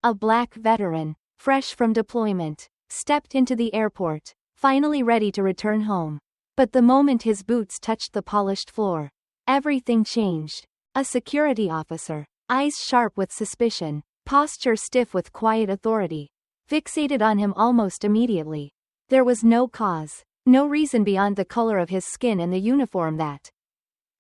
a black veteran, fresh from deployment, stepped into the airport, finally ready to return home. But the moment his boots touched the polished floor, everything changed. A security officer, eyes sharp with suspicion, posture stiff with quiet authority, fixated on him almost immediately. There was no cause, no reason beyond the color of his skin and the uniform that,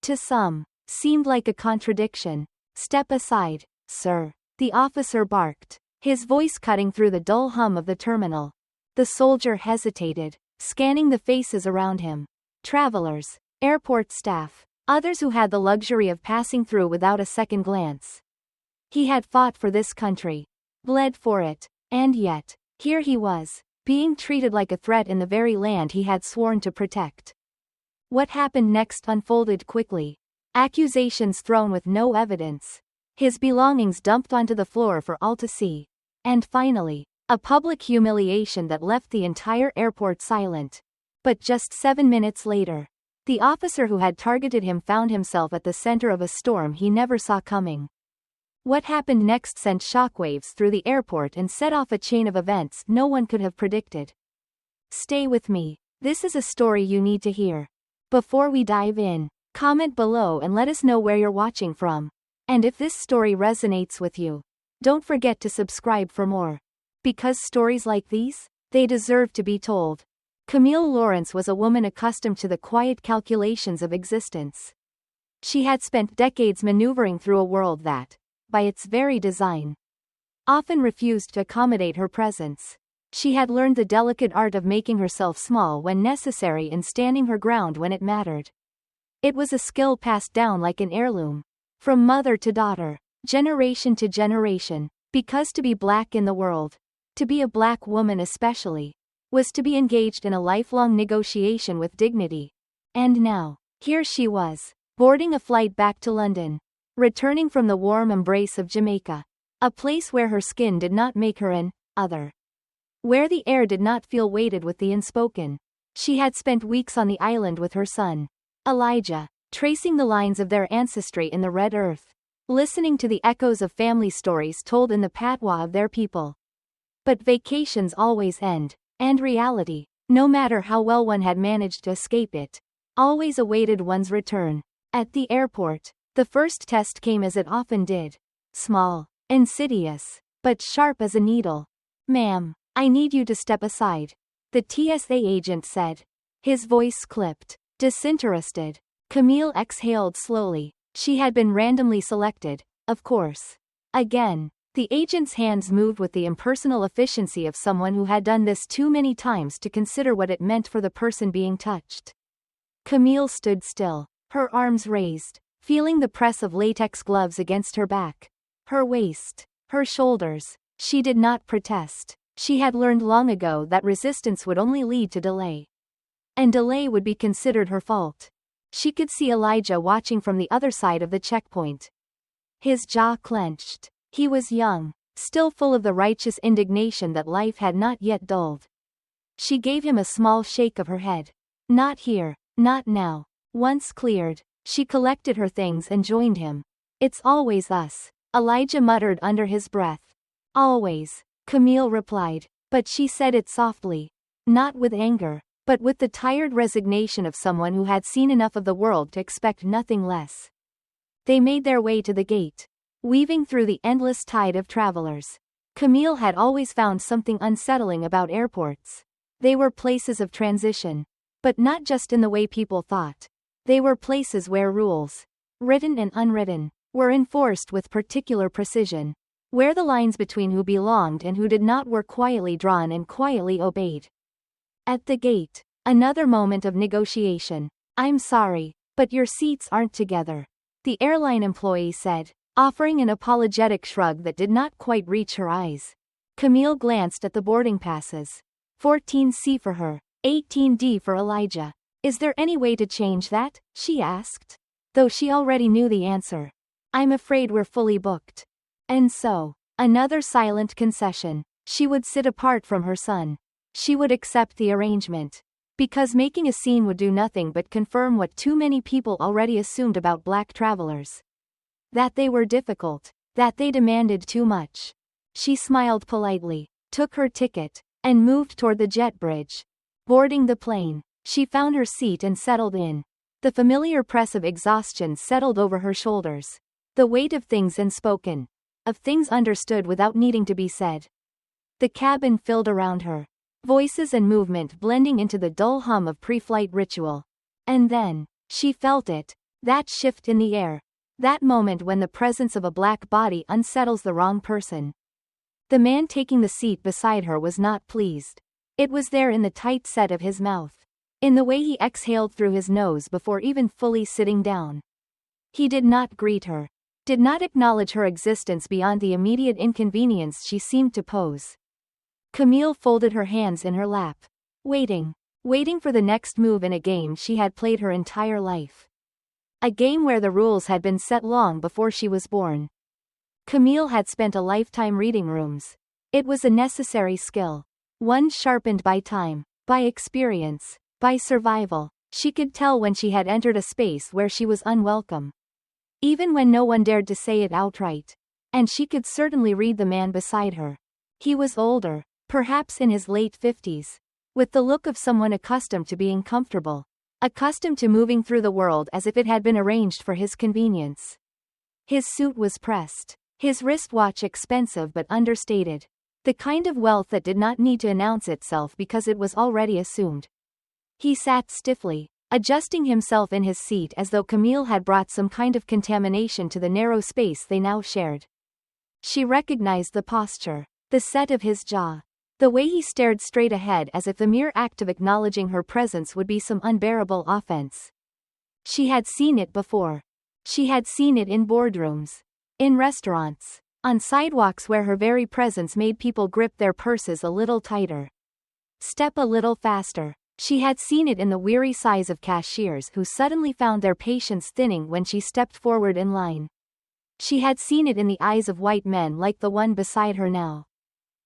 to some, seemed like a contradiction. "Step aside, sir," the officer barked, his voice cutting through the dull hum of the terminal. The soldier hesitated, scanning the faces around him. Travelers, airport staff, others who had the luxury of passing through without a second glance. He had fought for this country, bled for it, and yet, here he was, being treated like a threat in the very land he had sworn to protect. What happened next unfolded quickly. Accusations thrown with no evidence. His belongings dumped onto the floor for all to see. And finally, a public humiliation that left the entire airport silent. But just 7 minutes later, the officer who had targeted him found himself at the center of a storm he never saw coming. What happened next sent shockwaves through the airport and set off a chain of events no one could have predicted. Stay with me. This is a story you need to hear. Before we dive in, comment below and let us know where you're watching from. And if this story resonates with you, don't forget to subscribe for more. Because stories like these, they deserve to be told. Camille Lawrence was a woman accustomed to the quiet calculations of existence. She had spent decades maneuvering through a world that, by its very design, often refused to accommodate her presence. She had learned the delicate art of making herself small when necessary and standing her ground when it mattered. It was a skill passed down like an heirloom, from mother to daughter, generation to generation, because to be black in the world, to be a black woman especially, was to be engaged in a lifelong negotiation with dignity. And now, here she was, boarding a flight back to London, returning from the warm embrace of Jamaica, a place where her skin did not make her an other, where the air did not feel weighted with the unspoken. She had spent weeks on the island with her son, Elijah, tracing the lines of their ancestry in the red earth, listening to the echoes of family stories told in the patois of their people. But vacations always end, and reality, no matter how well one had managed to escape it, always awaited one's return. At the airport, the first test came as it often did. Small, insidious, but sharp as a needle. "Ma'am, I need you to step aside," the TSA agent said. His voice clipped, disinterested. Camille exhaled slowly. She had been randomly selected, of course. Again, the agent's hands moved with the impersonal efficiency of someone who had done this too many times to consider what it meant for the person being touched. Camille stood still, her arms raised, feeling the press of latex gloves against her back, her waist, her shoulders. She did not protest. She had learned long ago that resistance would only lead to delay. And delay would be considered her fault. She could see Elijah watching from the other side of the checkpoint. His jaw clenched. He was young, still full of the righteous indignation that life had not yet dulled. She gave him a small shake of her head. "Not here, not now." Once cleared, she collected her things and joined him. "It's always us," Elijah muttered under his breath. "Always," Camille replied, but she said it softly. Not with anger, but with the tired resignation of someone who had seen enough of the world to expect nothing less. They made their way to the gate, weaving through the endless tide of travelers. Camille had always found something unsettling about airports. They were places of transition. But not just in the way people thought. They were places where rules, written and unwritten, were enforced with particular precision. Where the lines between who belonged and who did not were quietly drawn and quietly obeyed. At the gate, another moment of negotiation. "I'm sorry, but your seats aren't together," the airline employee said, offering an apologetic shrug that did not quite reach her eyes. Camille glanced at the boarding passes. 14C for her, 18D for Elijah. "Is there any way to change that?" she asked. Though she already knew the answer. "I'm afraid we're fully booked." And so, another silent concession. She would sit apart from her son. She would accept the arrangement. Because making a scene would do nothing but confirm what too many people already assumed about black travelers. That they were difficult. That they demanded too much. She smiled politely, took her ticket, and moved toward the jet bridge. Boarding the plane, she found her seat and settled in. The familiar press of exhaustion settled over her shoulders. The weight of things unspoken. Of things understood without needing to be said. The cabin filled around her. Voices and movement blending into the dull hum of pre-flight ritual. And then, she felt it. That shift in the air. That moment when the presence of a black body unsettles the wrong person. The man taking the seat beside her was not pleased. It was there in the tight set of his mouth. In the way he exhaled through his nose before even fully sitting down. He did not greet her. Did not acknowledge her existence beyond the immediate inconvenience she seemed to pose. Camille folded her hands in her lap. Waiting for the next move in a game she had played her entire life. A game where the rules had been set long before she was born. Camille had spent a lifetime reading rooms. It was a necessary skill. One sharpened by time, by experience, by survival. She could tell when she had entered a space where she was unwelcome. Even when no one dared to say it outright. And she could certainly read the man beside her. He was older, perhaps in his late 50s. With the look of someone accustomed to being comfortable. Accustomed to moving through the world as if it had been arranged for his convenience. His suit was pressed. His wristwatch expensive but understated. The kind of wealth that did not need to announce itself because it was already assumed. He sat stiffly, adjusting himself in his seat as though Camille had brought some kind of contamination to the narrow space they now shared. She recognized the posture, the set of his jaw, the way he stared straight ahead as if the mere act of acknowledging her presence would be some unbearable offense. She had seen it before. She had seen it in boardrooms. In restaurants. On sidewalks where her very presence made people grip their purses a little tighter. Step a little faster. She had seen it in the weary sighs of cashiers who suddenly found their patience thinning when she stepped forward in line. She had seen it in the eyes of white men like the one beside her now.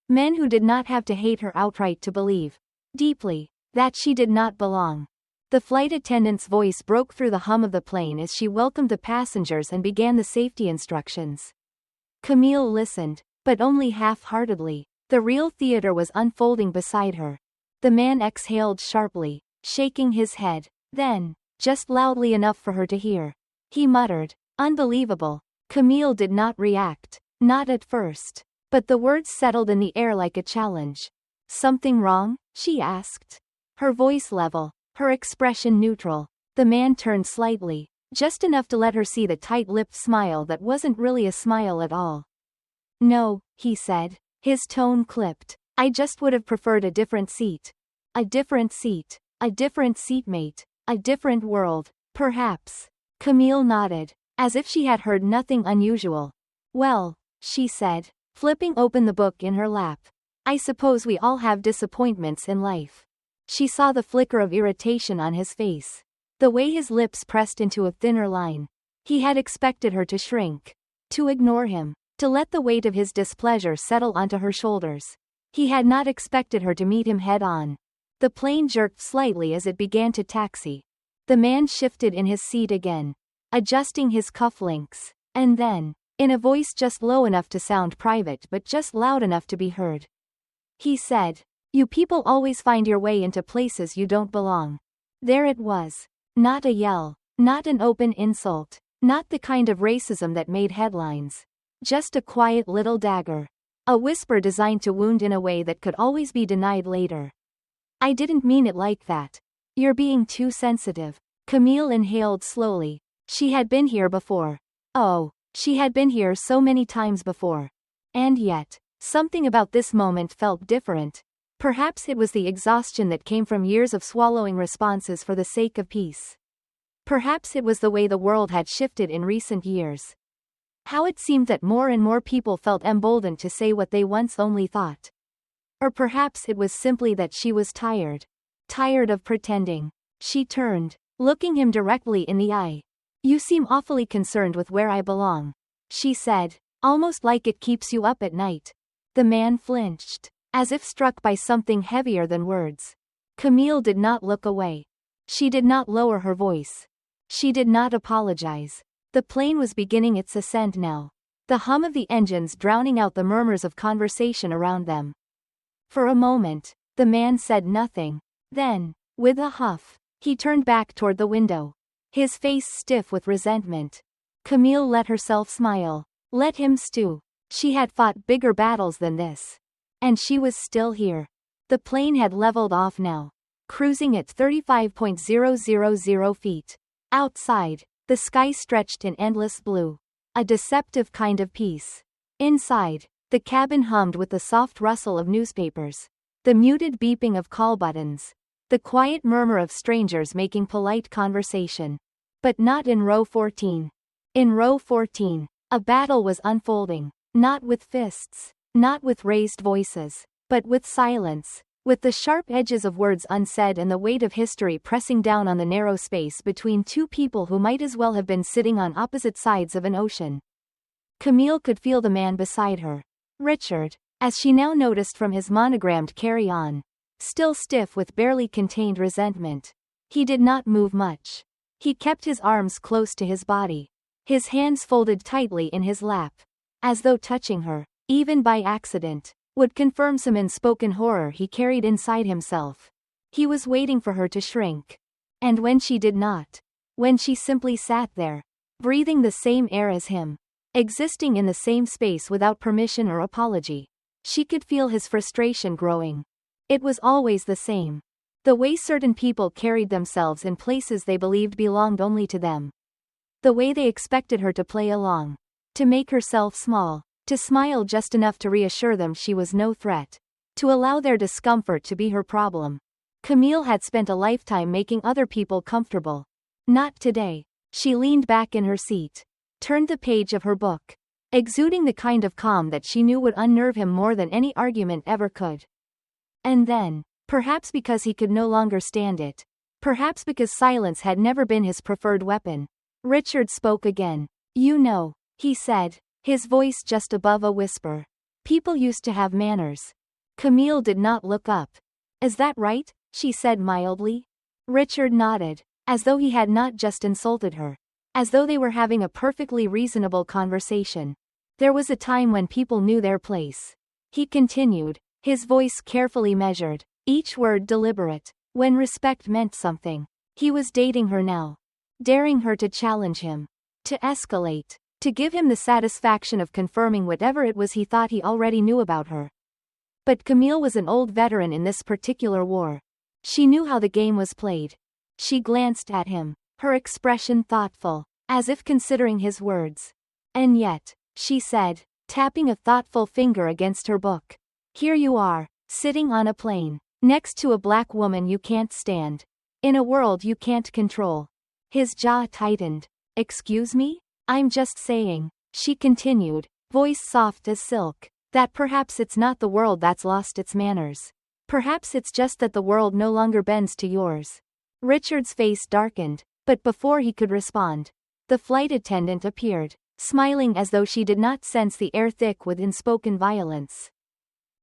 Men who did not have to hate her outright to believe, deeply, that she did not belong. The flight attendant's voice broke through the hum of the plane as she welcomed the passengers and began the safety instructions. Camille listened, but only half-heartedly. The real theater was unfolding beside her. The man exhaled sharply, shaking his head. Then, just loudly enough for her to hear, he muttered, "Unbelievable." Camille did not react, not at first. But the words settled in the air like a challenge. "Something wrong?" she asked. Her voice level, her expression neutral. The man turned slightly, just enough to let her see the tight-lipped smile that wasn't really a smile at all. "No," he said, his tone clipped. "I just would have preferred a different seat. A different seat. A different seatmate. A different world, perhaps." Camille nodded, as if she had heard nothing unusual. "Well," she said, flipping open the book in her lap. "I suppose we all have disappointments in life." She saw the flicker of irritation on his face. The way his lips pressed into a thinner line. He had expected her to shrink. To ignore him. To let the weight of his displeasure settle onto her shoulders. He had not expected her to meet him head-on. The plane jerked slightly as it began to taxi. The man shifted in his seat again, adjusting his cufflinks. And then, in a voice just low enough to sound private but just loud enough to be heard, he said, "You people always find your way into places you don't belong." There it was. Not a yell. Not an open insult. Not the kind of racism that made headlines. Just a quiet little dagger. A whisper designed to wound in a way that could always be denied later. "I didn't mean it like that. You're being too sensitive." Camille inhaled slowly. She had been here before. Oh, she had been here so many times before. And yet, something about this moment felt different. Perhaps it was the exhaustion that came from years of swallowing responses for the sake of peace. Perhaps it was the way the world had shifted in recent years. How it seemed that more and more people felt emboldened to say what they once only thought. Or perhaps it was simply that she was tired. Tired of pretending. She turned, looking him directly in the eye. "You seem awfully concerned with where I belong," she said, "almost like it keeps you up at night." The man flinched, as if struck by something heavier than words. Camille did not look away. She did not lower her voice. She did not apologize. The plane was beginning its ascent now. the hum of the engines drowning out the murmurs of conversation around them. For a moment, the man said nothing. Then, with a huff, he turned back toward the window, his face stiff with resentment. Camille let herself smile. Let him stew. She had fought bigger battles than this. And she was still here. The plane had leveled off now, cruising at 35,000 feet. Outside, the sky stretched in endless blue. A deceptive kind of peace. Inside, the cabin hummed with the soft rustle of newspapers, the muted beeping of call buttons, the quiet murmur of strangers making polite conversation. But not in row 14. In row 14, a battle was unfolding, not with fists, not with raised voices, but with silence, with the sharp edges of words unsaid and the weight of history pressing down on the narrow space between two people who might as well have been sitting on opposite sides of an ocean. Camille could feel the man beside her, Richard, as she now noticed from his monogrammed carry-on, still stiff with barely contained resentment. He did not move much. He kept his arms close to his body, his hands folded tightly in his lap, as though touching her, even by accident, would confirm some unspoken horror he carried inside himself. He was waiting for her to shrink. And when she did not, when she simply sat there, breathing the same air as him, existing in the same space without permission or apology, she could feel his frustration growing. It was always the same. The way certain people carried themselves in places they believed belonged only to them. The way they expected her to play along, to make herself small, to smile just enough to reassure them she was no threat, to allow their discomfort to be her problem. Camille had spent a lifetime making other people comfortable. Not today. She leaned back in her seat, turned the page of her book, exuding the kind of calm that she knew would unnerve him more than any argument ever could. And then, perhaps because he could no longer stand it, perhaps because silence had never been his preferred weapon, Richard spoke again. You know, he said, his voice just above a whisper. People used to have manners. Camille did not look up. Is that right? She said mildly. Richard nodded, as though he had not just insulted her, as though they were having a perfectly reasonable conversation. There was a time when people knew their place. He continued, his voice carefully measured, each word deliberate, when respect meant something. He was dating her now, daring her to challenge him, to escalate, to give him the satisfaction of confirming whatever it was he thought he already knew about her. But Camille was an old veteran in this particular war. She knew how the game was played. She glanced at him, her expression thoughtful, as if considering his words. And yet, she said, tapping a thoughtful finger against her book, here you are, sitting on a plane, next to a black woman you can't stand, in a world you can't control. His jaw tightened. Excuse me? I'm just saying, she continued, voice soft as silk, that perhaps it's not the world that's lost its manners. Perhaps it's just that the world no longer bends to yours. Richard's face darkened, but before he could respond, the flight attendant appeared, smiling as though she did not sense the air thick with unspoken violence.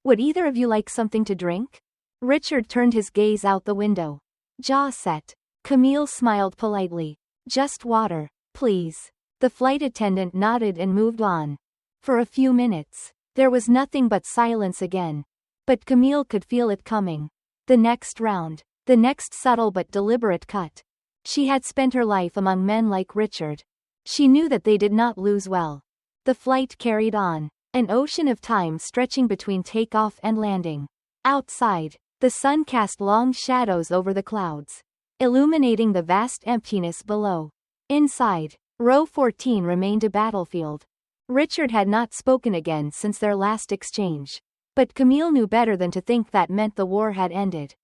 Would either of you like something to drink? Richard turned his gaze out the window. Jaw set. Camille smiled politely. Just water, please. The flight attendant nodded and moved on. For a few minutes, there was nothing but silence again. But Camille could feel it coming. The next round, the next subtle but deliberate cut. She had spent her life among men like Richard. She knew that they did not lose well. The flight carried on, an ocean of time stretching between takeoff and landing. Outside, the sun cast long shadows over the clouds, illuminating the vast emptiness below. Inside, row 14 remained a battlefield. Richard had not spoken again since their last exchange. But Camille knew better than to think that meant the war had ended.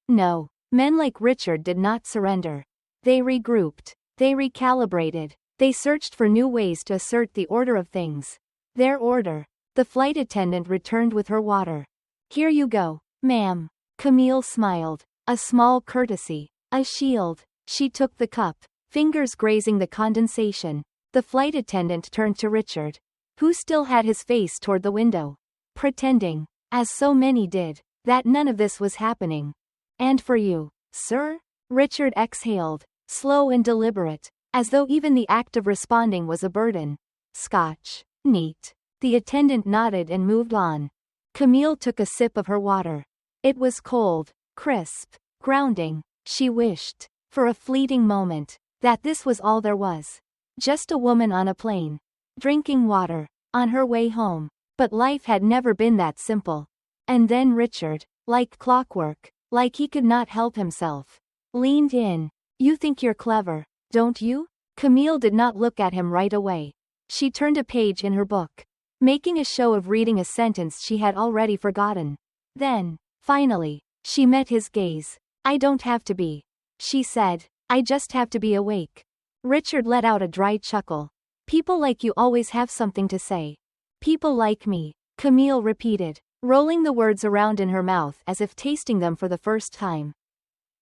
No, men like Richard did not surrender. They regrouped. They recalibrated. They searched for new ways to assert the order of things. Their order. The flight attendant returned with her water. Here you go, ma'am. Camille smiled. A small courtesy. A shield. She took the cup, fingers grazing the condensation. The flight attendant turned to Richard, who still had his face toward the window, pretending, as so many did, that none of this was happening. And for you, sir? Richard exhaled, slow and deliberate, as though even the act of responding was a burden. Scotch. Neat. The attendant nodded and moved on. Camille took a sip of her water. It was cold, crisp, grounding. She wished, for a fleeting moment, that this was all there was. Just a woman on a plane, drinking water, on her way home. But life had never been that simple. And then Richard, like clockwork, like he could not help himself, leaned in. You think you're clever, don't you? Camille did not look at him right away. She turned a page in her book, making a show of reading a sentence she had already forgotten. Then, finally, she met his gaze. I don't have to be, she said. I just have to be awake. Richard let out a dry chuckle. People like you always have something to say. People like me, Camille repeated, rolling the words around in her mouth as if tasting them for the first time.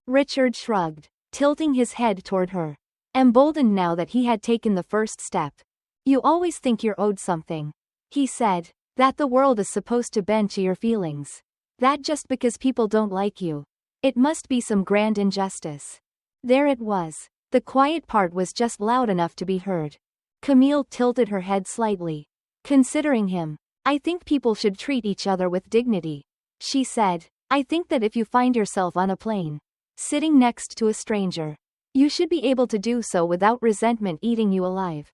Richard shrugged, tilting his head toward her, emboldened now that he had taken the first step. You always think you're owed something, he said, that the world is supposed to bend to your feelings. That just because people don't like you, it must be some grand injustice. There it was. The quiet part was just loud enough to be heard. Camille tilted her head slightly, considering him. I think people should treat each other with dignity, she said. I think that if you find yourself on a plane, sitting next to a stranger, you should be able to do so without resentment eating you alive.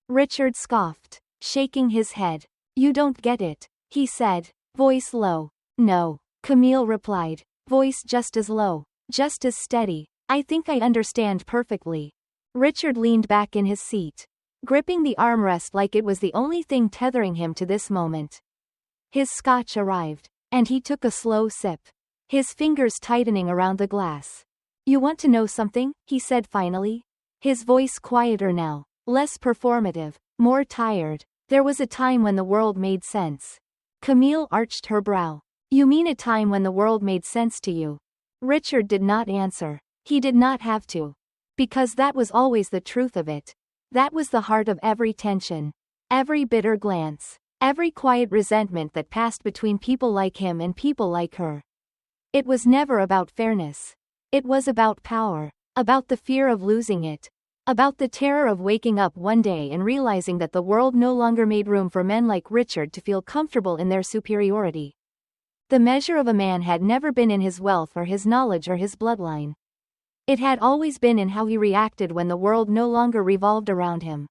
Richard scoffed, shaking his head. You don't get it, he said, voice low. No, Camille replied, voice just as low, just as steady. I think I understand perfectly. Richard leaned back in his seat, gripping the armrest like it was the only thing tethering him to this moment. His scotch arrived, and he took a slow sip, his fingers tightening around the glass. You want to know something? He said finally. His voice quieter now, less performative, more tired. There was a time when the world made sense. Camille arched her brow. You mean a time when the world made sense to you? Richard did not answer. He did not have to. Because that was always the truth of it. That was the heart of every tension, every bitter glance, every quiet resentment that passed between people like him and people like her. It was never about fairness. It was about power, about the fear of losing it, about the terror of waking up one day and realizing that the world no longer made room for men like Richard to feel comfortable in their superiority. The measure of a man had never been in his wealth or his knowledge or his bloodline. It had always been in how he reacted when the world no longer revolved around him.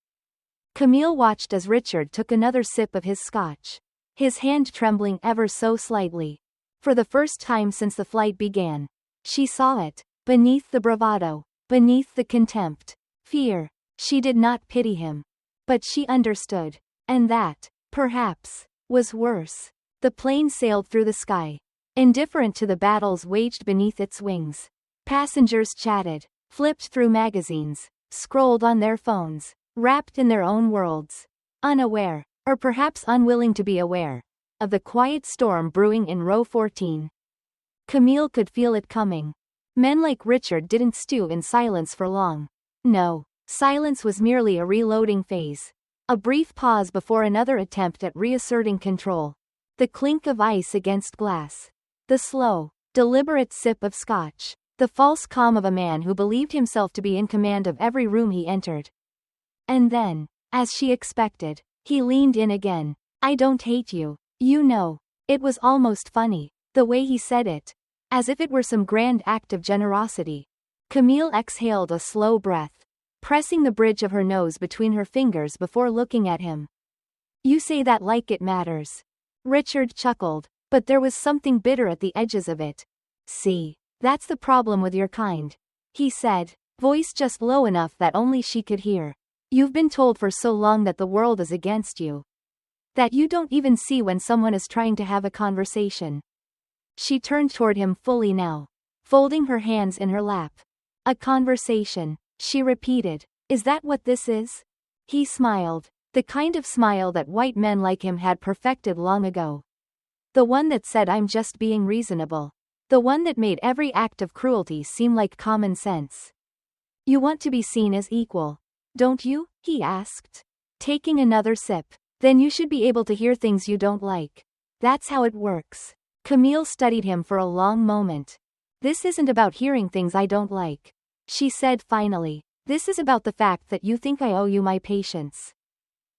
Camille watched as Richard took another sip of his scotch, his hand trembling ever so slightly. For the first time since the flight began, she saw it, beneath the bravado, beneath the contempt, fear. She did not pity him. But she understood. And that, perhaps, was worse. The plane sailed through the sky, indifferent to the battles waged beneath its wings. Passengers chatted, flipped through magazines, scrolled on their phones, wrapped in their own worlds, unaware, or perhaps unwilling to be aware, of the quiet storm brewing in row 14. Camille could feel it coming. Men like Richard didn't stew in silence for long. No, silence was merely a reloading phase. A brief pause before another attempt at reasserting control. The clink of ice against glass. The slow, deliberate sip of scotch. The false calm of a man who believed himself to be in command of every room he entered. And then, as she expected, he leaned in again. I don't hate you, you know. It was almost funny, the way he said it. As if it were some grand act of generosity. Camille exhaled a slow breath, pressing the bridge of her nose between her fingers before looking at him. You say that like it matters. Richard chuckled, but there was something bitter at the edges of it. See. That's the problem with your kind, he said, voice just low enough that only she could hear. You've been told for so long that the world is against you, that you don't even see when someone is trying to have a conversation. She turned toward him fully now, folding her hands in her lap. A conversation, she repeated. Is that what this is? He smiled, the kind of smile that white men like him had perfected long ago. The one that said I'm just being reasonable. The one that made every act of cruelty seem like common sense. You want to be seen as equal, don't you? He asked, taking another sip. Then you should be able to hear things you don't like. That's how it works. Camille studied him for a long moment. This isn't about hearing things I don't like, she said finally. This is about the fact that you think I owe you my patience.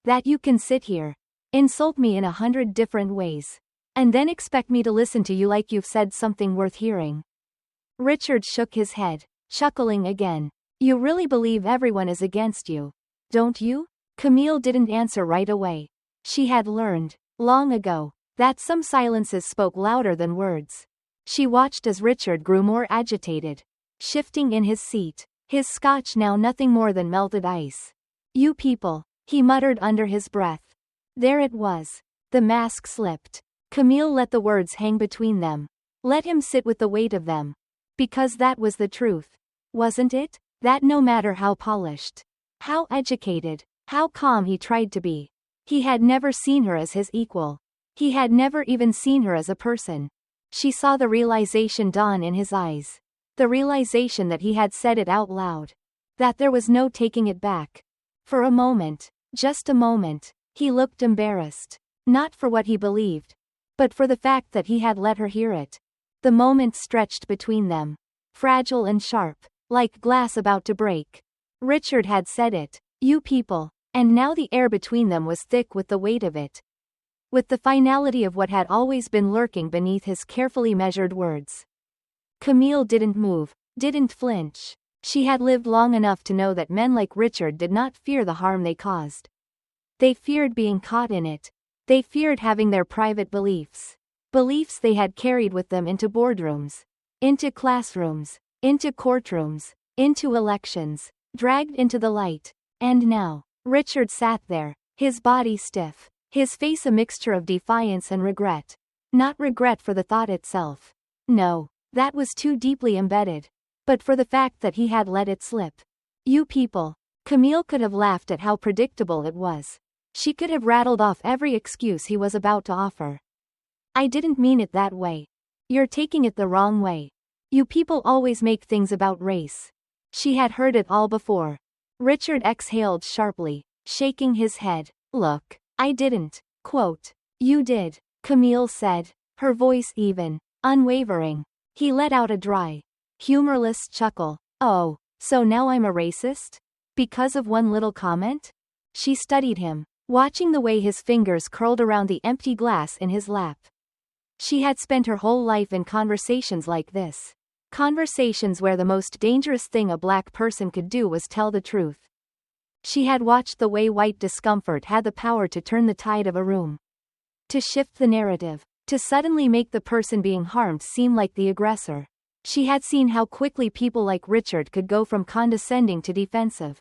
That you can sit here, insult me in 100 different ways, and then expect me to listen to you like you've said something worth hearing. Richard shook his head, chuckling again. You really believe everyone is against you, don't you? Camille didn't answer right away. She had learned, long ago, that some silences spoke louder than words. She watched as Richard grew more agitated, shifting in his seat, his scotch now nothing more than melted ice. You people, he muttered under his breath. There it was. The mask slipped. Camille let the words hang between them. Let him sit with the weight of them. Because that was the truth. Wasn't it? That no matter how polished, how educated, how calm he tried to be, he had never seen her as his equal. He had never even seen her as a person. She saw the realization dawn in his eyes. The realization that he had said it out loud. That there was no taking it back. For a moment, just a moment, he looked embarrassed. Not for what he believed, but for the fact that he had let her hear it. The moment stretched between them. Fragile and sharp, like glass about to break. Richard had said it. You people. And now the air between them was thick with the weight of it. With the finality of what had always been lurking beneath his carefully measured words. Camille didn't move, didn't flinch. She had lived long enough to know that men like Richard did not fear the harm they caused. They feared being caught in it. They feared having their private beliefs. Beliefs they had carried with them into boardrooms, into classrooms, into courtrooms, into elections, dragged into the light. And now, Richard sat there, his body stiff, his face a mixture of defiance and regret. Not regret for the thought itself. No, that was too deeply embedded. But for the fact that he had let it slip. You people. Camille could have laughed at how predictable it was. She could have rattled off every excuse he was about to offer. I didn't mean it that way. You're taking it the wrong way. You people always make things about race. She had heard it all before. Richard exhaled sharply, shaking his head. Look, I didn't. Quote. You did, Camille said, her voice even, unwavering. He let out a dry, humorless chuckle. Oh, so now I'm a racist? Because of one little comment? She studied him, watching the way his fingers curled around the empty glass in his lap. She had spent her whole life in conversations like this. Conversations where the most dangerous thing a black person could do was tell the truth. She had watched the way white discomfort had the power to turn the tide of a room. To shift the narrative. To suddenly make the person being harmed seem like the aggressor. She had seen how quickly people like Richard could go from condescending to defensive.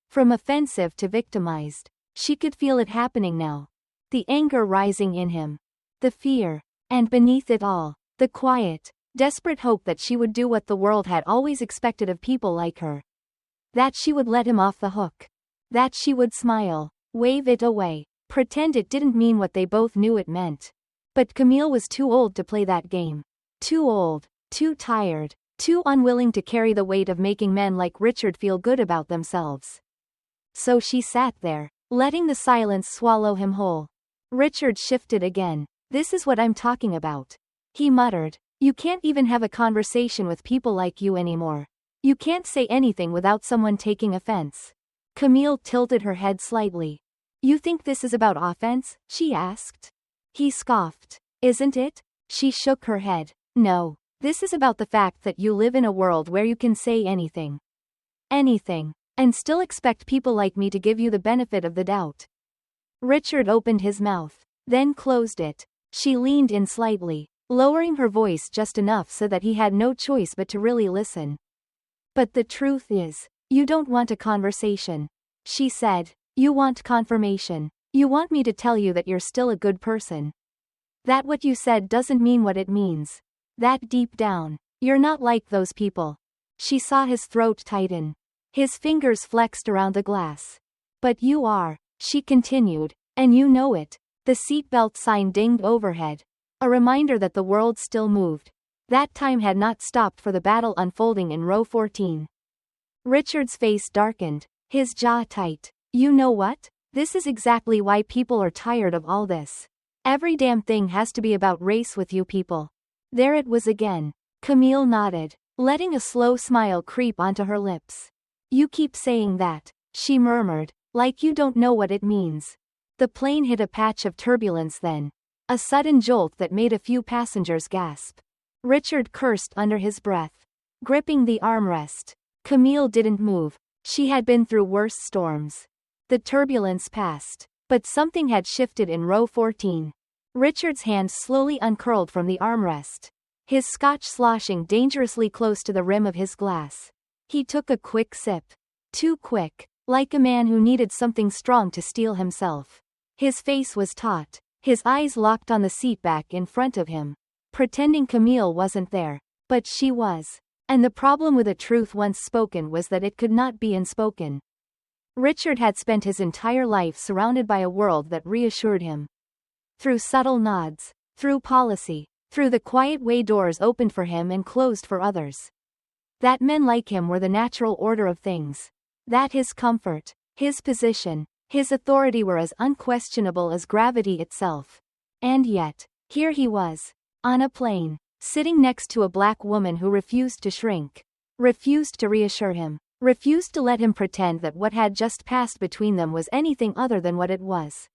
From offensive to victimized. She could feel it happening now. The anger rising in him. The fear. And beneath it all, the quiet, desperate hope that she would do what the world had always expected of people like her. That she would let him off the hook. That she would smile, wave it away, pretend it didn't mean what they both knew it meant. But Camille was too old to play that game. Too old, too tired, too unwilling to carry the weight of making men like Richard feel good about themselves. So she sat there, letting the silence swallow him whole. Richard shifted again. This is what I'm talking about. He muttered. You can't even have a conversation with people like you anymore. You can't say anything without someone taking offense. Camille tilted her head slightly. You think this is about offense? She asked. He scoffed. Isn't it? She shook her head. No. This is about the fact that you live in a world where you can say anything. Anything. And still expect people like me to give you the benefit of the doubt. Richard opened his mouth, then closed it. She leaned in slightly, lowering her voice just enough so that he had no choice but to really listen. But the truth is, you don't want a conversation. She said. You want confirmation. You want me to tell you that you're still a good person. That what you said doesn't mean what it means. That deep down, you're not like those people. She saw his throat tighten. His fingers flexed around the glass. But you are, she continued, and you know it. The seatbelt sign dinged overhead. A reminder that the world still moved. That time had not stopped for the battle unfolding in row 14. Richard's face darkened, his jaw tight. You know what? This is exactly why people are tired of all this. Every damn thing has to be about race with you people. There it was again. Camille nodded, letting a slow smile creep onto her lips. You keep saying that, she murmured, Like you don't know what it means. The plane hit a patch of turbulence then. A sudden jolt that made a few passengers gasp. Richard cursed under his breath, gripping the armrest. Camille didn't move. She had been through worse storms. The turbulence passed, but something had shifted in row 14. Richard's hand slowly uncurled from the armrest, his scotch sloshing dangerously close to the rim of his glass. He took a quick sip. Too quick, like a man who needed something strong to steel himself. His face was taut, his eyes locked on the seat back in front of him, pretending Camille wasn't there. But she was. And the problem with a truth once spoken was that it could not be unspoken. Richard had spent his entire life surrounded by a world that reassured him. Through subtle nods, through policy, through the quiet way doors opened for him and closed for others. That men like him were the natural order of things. That his comfort, his position, his authority were as unquestionable as gravity itself. And yet, here he was, on a plane, sitting next to a black woman who refused to shrink, refused to reassure him, refused to let him pretend that what had just passed between them was anything other than what it was.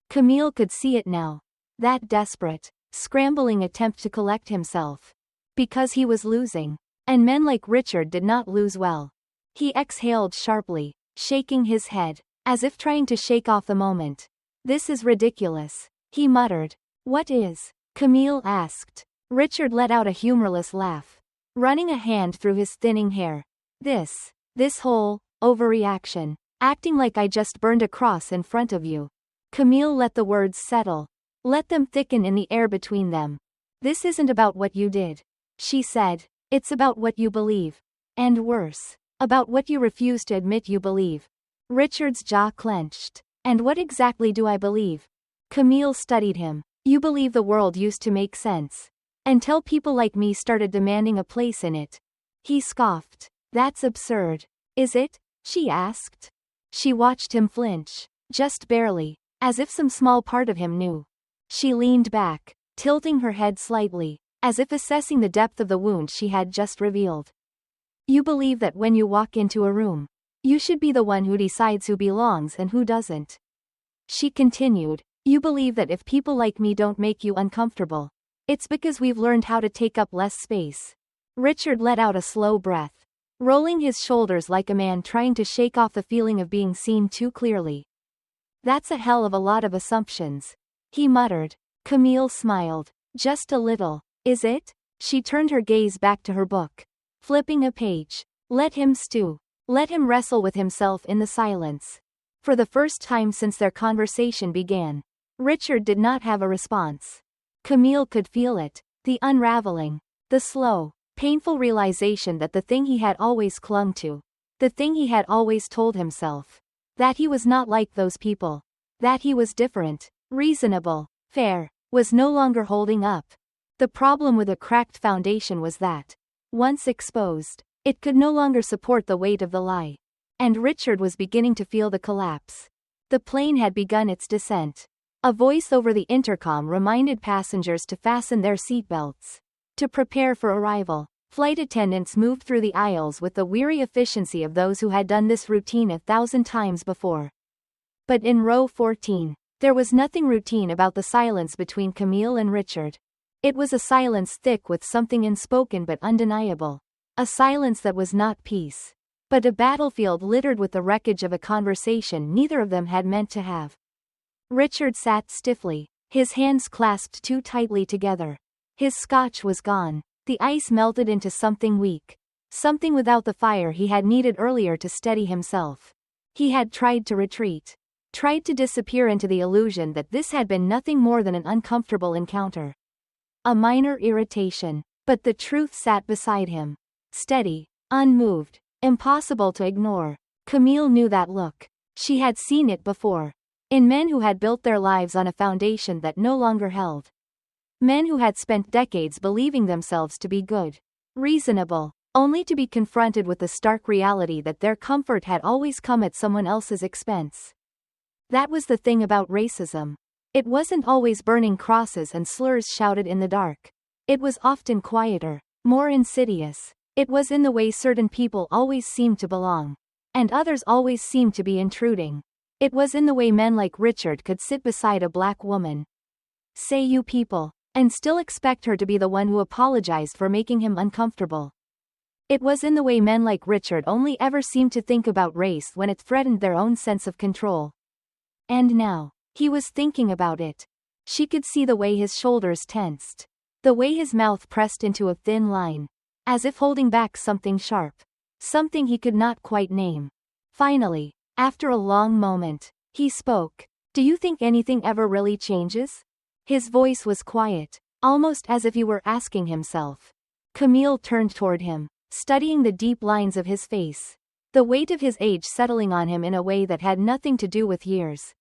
Camille could see it now. That desperate, scrambling attempt to collect himself. Because he was losing. And men like Richard did not lose well. He exhaled sharply, shaking his head, as if trying to shake off the moment. This is ridiculous, he muttered. What is? Camille asked. Richard let out a humorless laugh, running a hand through his thinning hair. This whole overreaction, acting like I just burned a cross in front of you. Camille let the words settle, let them thicken in the air between them. This isn't about what you did, she said. It's about what you believe. And worse, about what you refuse to admit you believe. Richard's jaw clenched. And what exactly do I believe? Camille studied him. You believe the world used to make sense. Until people like me started demanding a place in it. He scoffed. That's absurd. Is it? She asked. She watched him flinch. Just barely. As if some small part of him knew. She leaned back, tilting her head slightly, as if assessing the depth of the wound she had just revealed. You believe that when you walk into a room, you should be the one who decides who belongs and who doesn't. She continued. You believe that if people like me don't make you uncomfortable, it's because we've learned how to take up less space. Richard let out a slow breath, rolling his shoulders like a man trying to shake off the feeling of being seen too clearly. That's a hell of a lot of assumptions, he muttered. Camille smiled. Just a little. Is it? She turned her gaze back to her book, flipping a page. Let him stew. Let him wrestle with himself in the silence. For the first time since their conversation began, Richard did not have a response. Camille could feel it, the unraveling, the slow, painful realization that the thing he had always clung to, the thing he had always told himself, that he was not like those people, that he was different, reasonable, fair, was no longer holding up. The problem with a cracked foundation was that, once exposed, it could no longer support the weight of the lie. And Richard was beginning to feel the collapse. The plane had begun its descent. A voice over the intercom reminded passengers to fasten their seatbelts. To prepare for arrival, flight attendants moved through the aisles with the weary efficiency of those who had done this routine 1,000 times before. But in row 14, there was nothing routine about the silence between Camille and Richard. It was a silence thick with something unspoken but undeniable. A silence that was not peace, but a battlefield littered with the wreckage of a conversation neither of them had meant to have. Richard sat stiffly, his hands clasped too tightly together. His scotch was gone. The ice melted into something weak. Something without the fire he had needed earlier to steady himself. He had tried to retreat. Tried to disappear into the illusion that this had been nothing more than an uncomfortable encounter. A minor irritation. But the truth sat beside him. Steady, unmoved, impossible to ignore. Camille knew that look. She had seen it before. In men who had built their lives on a foundation that no longer held. Men who had spent decades believing themselves to be good, reasonable, only to be confronted with the stark reality that their comfort had always come at someone else's expense. That was the thing about racism. It wasn't always burning crosses and slurs shouted in the dark. It was often quieter, more insidious. It was in the way certain people always seemed to belong. And others always seemed to be intruding. It was in the way men like Richard could sit beside a black woman, say you people, and still expect her to be the one who apologized for making him uncomfortable. It was in the way men like Richard only ever seemed to think about race when it threatened their own sense of control. And now, he was thinking about it. She could see the way his shoulders tensed. The way his mouth pressed into a thin line, as if holding back something sharp. Something he could not quite name. Finally, after a long moment, he spoke. Do you think anything ever really changes? His voice was quiet, almost as if he were asking himself. Camille turned toward him, studying the deep lines of his face. The weight of his age settling on him in a way that had nothing to do with years.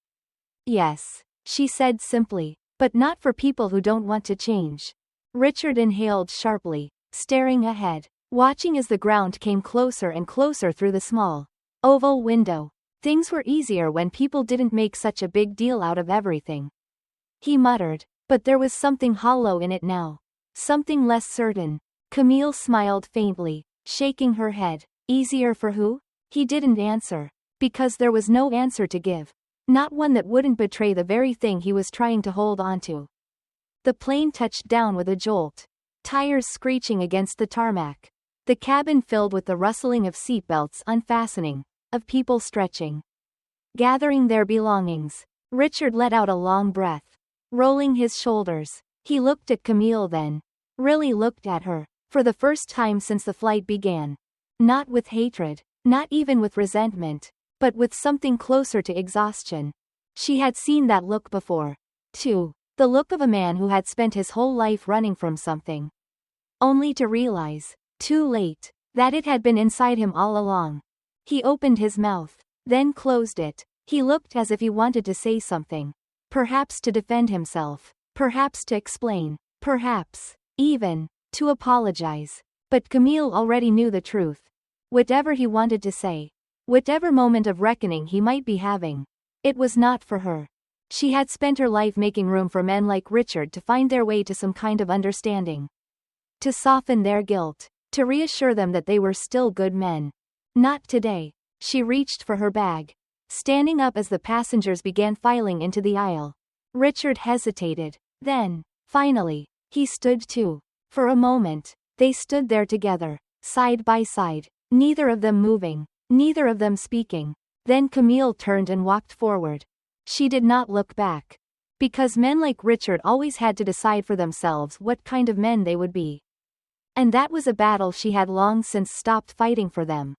Yes, she said simply, but not for people who don't want to change. Richard inhaled sharply, staring ahead, watching as the ground came closer and closer through the small, oval window. Things were easier when people didn't make such a big deal out of everything. He muttered, but there was something hollow in it now. Something less certain. Camille smiled faintly, shaking her head. Easier for who? He didn't answer, because there was no answer to give. Not one that wouldn't betray the very thing he was trying to hold onto. The plane touched down with a jolt. Tires screeching against the tarmac. The cabin filled with the rustling of seatbelts unfastening, of people stretching, gathering their belongings. Richard let out a long breath, rolling his shoulders. He looked at Camille then. Really looked at her, for the first time since the flight began. Not with hatred, not even with resentment, but with something closer to exhaustion. She had seen that look before, too. The look of a man who had spent his whole life running from something, only to realize, too late, that it had been inside him all along. He opened his mouth, then closed it. He looked as if he wanted to say something. Perhaps to defend himself. Perhaps to explain. Perhaps, even, to apologize. But Camille already knew the truth. Whatever he wanted to say, whatever moment of reckoning he might be having, it was not for her. She had spent her life making room for men like Richard to find their way to some kind of understanding. To soften their guilt. To reassure them that they were still good men. Not today. She reached for her bag, standing up as the passengers began filing into the aisle. Richard hesitated. Then, finally, he stood too. For a moment, they stood there together, side by side, neither of them moving, neither of them speaking. Then Camille turned and walked forward. She did not look back. Because men like Richard always had to decide for themselves what kind of men they would be. And that was a battle she had long since stopped fighting for them.